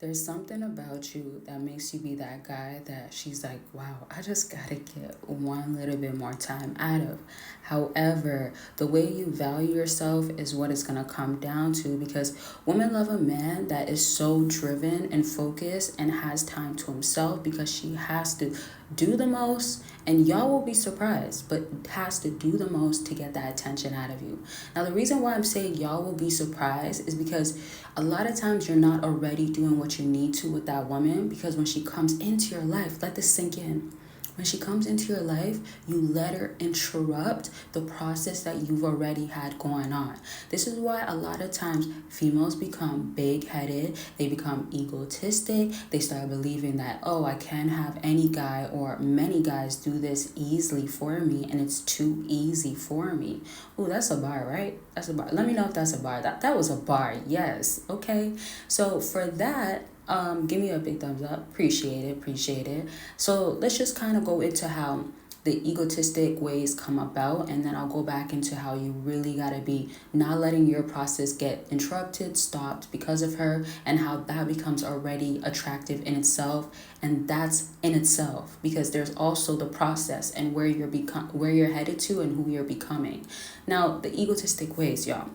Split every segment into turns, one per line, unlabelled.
There's something about you that makes you be that guy that she's like, wow, I just gotta get one little bit more time out of. However, the way you value yourself is what it's gonna come down to because women love a man that is so driven and focused and has time to himself because she has to do the most, and y'all will be surprised, but has to do the most to get that attention out of you. Now, the reason why I'm saying y'all will be surprised is because a lot of times you're not already doing what you need to with that woman because when she comes into your life, let this sink in. When she comes into your life, you let her interrupt the process that you've already had going on. This is why a lot of times females become big headed, they become egotistic, they start believing that, oh, I can have any guy or many guys do this easily for me and it's too easy for me. Oh, that's a bar, right? That's a bar. Let me know if that's a bar. That was a bar. Yes. Okay. So for that, give me a big thumbs up. Appreciate it. Appreciate it. So let's just kind of go into how the egotistic ways come about, and then I'll go back into how you really gotta be not letting your process get interrupted, stopped because of her, and how that becomes already attractive in itself, and that's in itself because there's also the process and where you're headed to and who you're becoming. Now, the egotistic ways, y'all.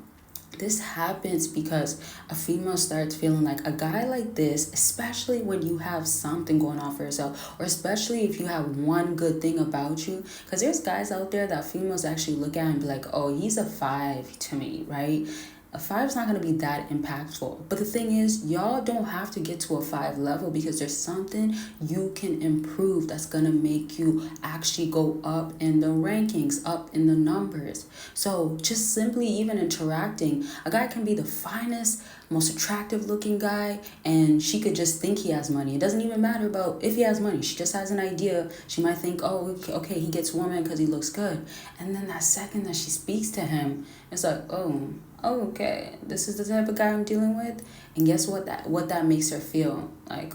This happens because a female starts feeling like a guy like this, especially when you have something going on for yourself, or especially if you have one good thing about you. Because there's guys out there that females actually look at and be like, oh, he's a five to me, right? A five's not going to be that impactful. But the thing is, y'all don't have to get to a five level because there's something you can improve that's going to make you actually go up in the rankings, up in the numbers. So just simply even interacting, a guy can be the finest, most attractive looking guy, and she could just think he has money. It doesn't even matter about if he has money. She just has an idea. She might think, oh, okay, he gets women because he looks good. And then that second that she speaks to him, it's like, oh, okay, this is the type of guy I'm dealing with. And guess what that makes her feel? Like,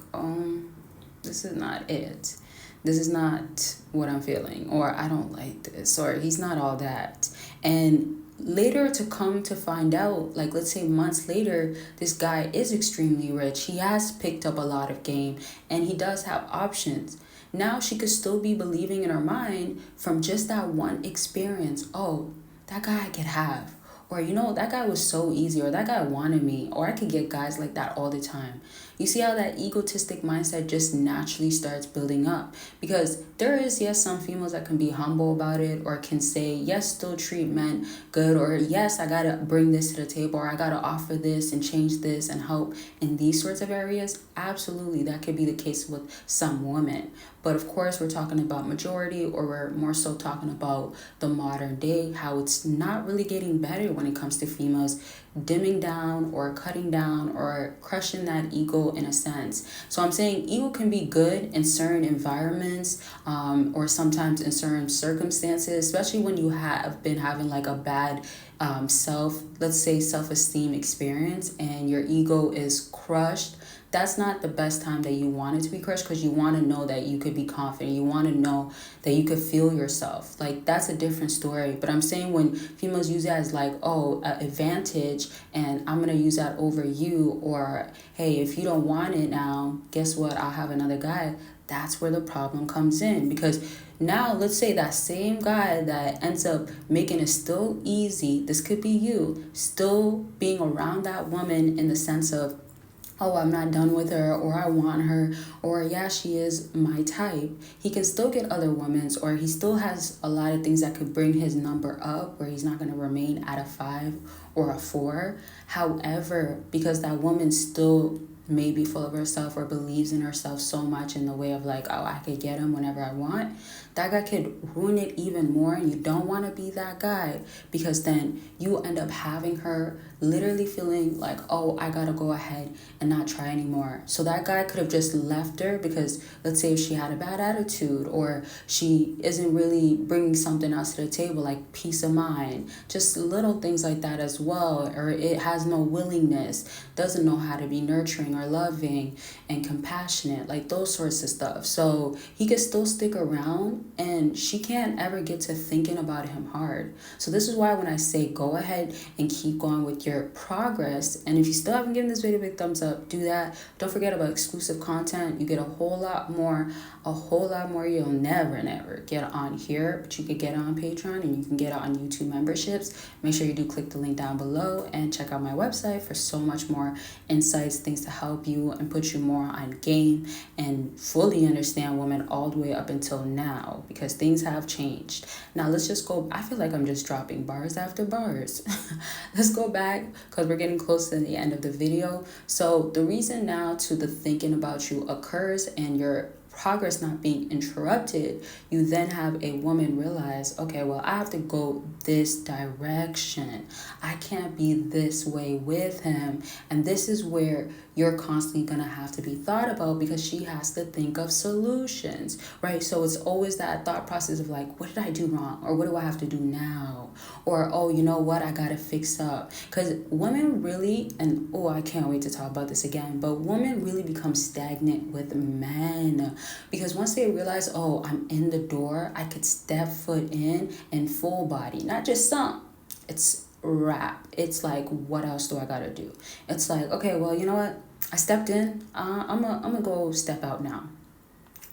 this is not it. This is not what I'm feeling, or I don't like this, or he's not all that. And later to come to find out, like let's say months later, this guy is extremely rich. He has picked up a lot of game and he does have options. Now she could still be believing in her mind from just that one experience. Oh, that guy I could have. Or, that guy was so easy, or that guy wanted me, or I could get guys like that all the time. You see how that egotistic mindset just naturally starts building up? Because there is, yes, some females that can be humble about it, or can say, yes, still treat men good, or yes, I gotta bring this to the table, or I gotta offer this and change this and help in these sorts of areas. Absolutely, that could be the case with some women. But of course, we're talking about majority, or we're more so talking about the modern day, how it's not really getting better when it comes to females dimming down or cutting down or crushing that ego in a sense. So I'm saying ego can be good in certain environments, or sometimes in certain circumstances, especially when you have been having like a bad let's say self-esteem experience and your ego is crushed. That's not the best time that you want it to be crushed because you want to know that you could be confident. You want to know that you could feel yourself. Like, that's a different story. But I'm saying when females use it as like, oh, an advantage and I'm going to use that over you, or hey, if you don't want it now, guess what? I'll have another guy. That's where the problem comes in because now let's say that same guy that ends up making it still easy, this could be you, still being around that woman in the sense of, oh, I'm not done with her, or I want her, or yeah, she is my type. He can still get other women's, or he still has a lot of things that could bring his number up where he's not going to remain at a 5 or a 4. However, because that woman still may be full of herself or believes in herself so much in the way of like, oh, I could get him whenever I want, that guy could ruin it even more. And you don't want to be that guy because then you end up having her literally feeling like, oh, I gotta go ahead and not try anymore. So that guy could have just left her because let's say if she had a bad attitude or she isn't really bringing something else to the table like peace of mind, just little things like that as well, or it has no willingness, doesn't know how to be nurturing or loving and compassionate, like those sorts of stuff. So he could still stick around and she can't ever get to thinking about him hard. So this is why when I say go ahead and keep going with your progress. And if you still haven't given this video a big thumbs up, do that. Don't forget about exclusive content. You get a whole lot more you'll never get on here, but you could get on Patreon, and you can get on YouTube memberships. Make sure you do click the link down below and check out my website for so much more insights, things to help you and put you more on game and fully understand women all the way up until now, because things have changed. Now let's just go. I feel like I'm just dropping bars after bars. Let's go back because we're getting close to the end of the video. So the reason now to the thinking about you occurs and your progress not being interrupted, you then have a woman realize, okay, well, I have to go this direction. I can't be this way with him. And this is where you're constantly going to have to be thought about, because she has to think of solutions, right? So it's always that thought process of like, what did I do wrong? Or what do I have to do now? Or, oh, you know what? I got to fix up. Because women really, and oh, I can't wait to talk about this again, but women really become stagnant with men. Because once they realize, oh, I'm in the door, I could step foot in full body, not just some. It's wrap. It's like, what else do I gotta do? It's like, okay, well, you know what? I stepped in. I'm gonna go step out now.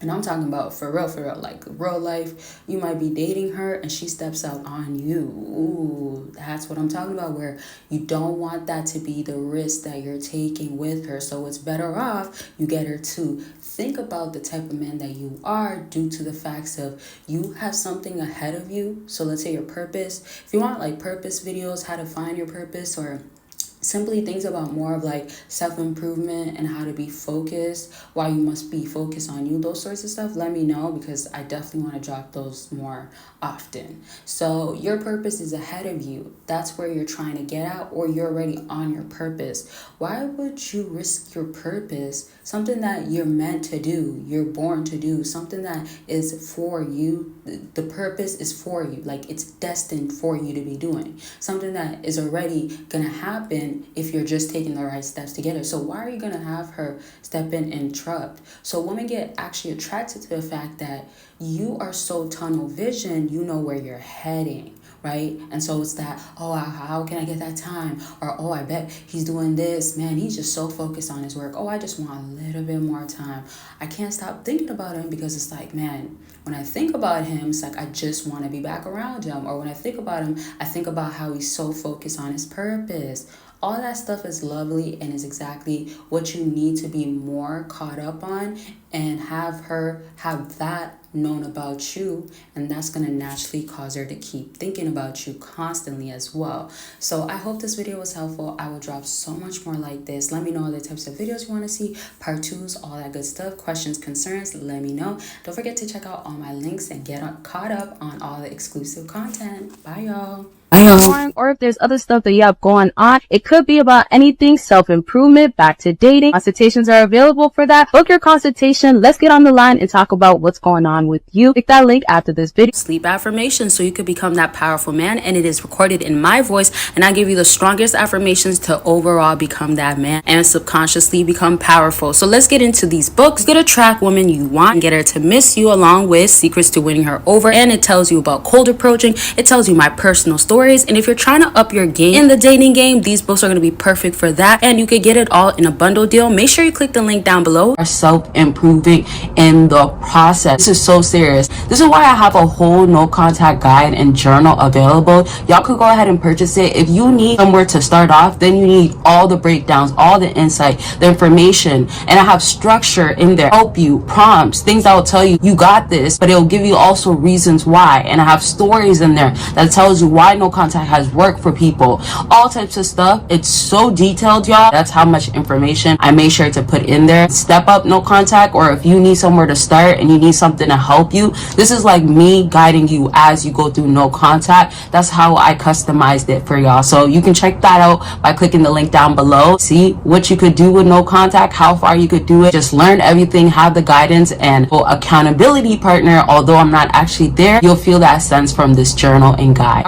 And I'm talking about for real, like real life. You might be dating her and she steps out on you. Ooh, that's what I'm talking about, where you don't want that to be the risk that you're taking with her. So it's better off you get her to think about the type of man that you are, due to the facts of you have something ahead of you. So let's say your purpose. If you want like purpose videos, how to find your purpose, or simply things about more of like self-improvement and how to be focused, why you must be focused on you, those sorts of stuff, let me know, because I definitely want to drop those more often. So your purpose is ahead of you. That's where you're trying to get at, or you're already on your purpose. Why would you risk your purpose, something that you're meant to do, you're born to do, something that is for you? The purpose is for you, like it's destined for you to be doing, something that is already gonna happen if you're just taking the right steps to get her. So why are you gonna have her step in and interrupt? So women get actually attracted to the fact that you are so tunnel vision, you know where you're heading, right? And so it's that, oh, how can I get that time? Or, oh, I bet he's doing this. Man, he's just so focused on his work. Oh, I just want a little bit more time. I can't stop thinking about him, because it's like, man, when I think about him, it's like I just want to be back around him. Or when I think about him, I think about how he's so focused on his purpose. All that stuff is lovely and is exactly what you need to be more caught up on, and have her have that known about you, and that's going to naturally cause her to keep thinking about you constantly as well. So I hope this video was helpful. I will drop so much more like this. Let me know other types of videos you want to see, part 2s, all that good stuff, questions, concerns, let me know. Don't forget to check out all my links and get caught up on all the exclusive content. Bye, y'all.
Or if there's other stuff that you have going on, it could be about anything, self-improvement, back to dating. Consultations are available for that. Book your consultation. Let's get on the line and talk about what's going on with you. Click that link after this video.
Sleep affirmations, so you could become that powerful man, and it is recorded in my voice, and I give you the strongest affirmations to overall become that man and subconsciously become powerful. So let's get into these books. Get a track woman you want and get her to miss you, along with secrets to winning her over, and it tells you about cold approaching. It tells you my personal stories. And if you're trying to up your game in the dating game, these books are going to be perfect for that, and you could get it all in a bundle deal. Make sure you click the link down below. Self-improving in the process. This is so serious. This is why I have a whole no contact guide and journal available. Y'all could go ahead and purchase it. If you need somewhere to start off, then you need all the breakdowns, all the insight, the information, and I have structure in there, help you, prompts, things that will tell you you got this, but it'll give you also reasons why. And I have stories in there that tells you why no contact has worked for people, all types of stuff. It's so detailed, y'all. That's how much information I made sure to put in there. Step up no contact, or if you need somewhere to start and you need something to help you, this is like me guiding you as you go through no contact. That's how I customized it for y'all. So you can check that out by clicking the link down below. See what you could do with no contact, how far you could do it. Just learn everything, have the guidance, and accountability partner. Although I'm not actually there, you'll feel that sense from this journal and guide.